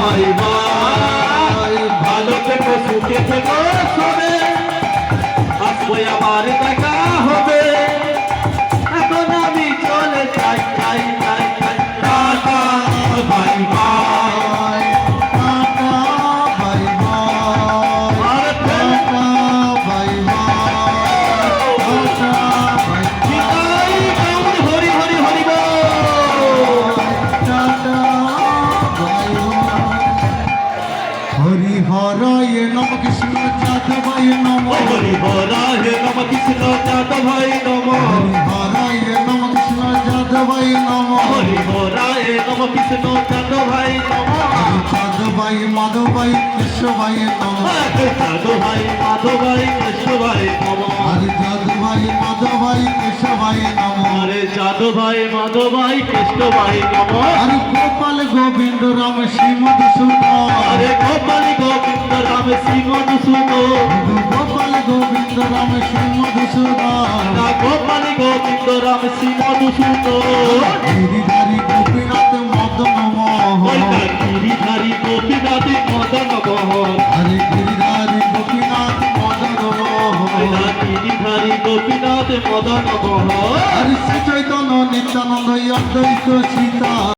ভাই ভাই ভালো থেকো সুখে থেকো সবে আসবো আবার দেখা হবে এখন আমি চলে যাই যাই যাই যাই টাটা ভাই ভাই টাটা বাই বাই, আর tata bye bye, tata bye Nitai Gaur Hari Hari Hari বল। Tata bye bye. হরি হরায় নম কৃষ্ণ যাদবায় নম, হরি হরায় নম কৃষ্ণ যাদবায় নম, হরি হরায় নম কৃষ্ণ যাদবায় নম, হরি হরায় নম কৃষ্ণ যাদবায় নম, যাদবায় মাধবায় কৃষ্ণবায় নম, যাদবায় মাধবায় কেশবায় নম, হরি যাদবায় মাধবায় কৃষ্ণবায় নম, হরে যাদবায় মাধবায় কেশবায় নম, হরি গোপাল গোবিন্দ রাম শ্রী মধুসূদন, হরে গোপাল গোবিন্দ রাম শ্রী মধুসূদন, গোপাল গোবিন্দ রাম শ্রী মধুসূদন, গোপাল গোবিন্দ রাম শ্রী মধুসূদন, গিরিধারী গোপীনাথ মদন মোহন, গিরিধারী গোপীনাথ মদন মোহন, হরে গিরিধারী গোপীনাথ মদন মোহন, গিরিধারী গোপীনাথ মদন মোহন, হরে শ্রী চৈতন্য নিত্যানন্দ অদ্বৈত সীতা।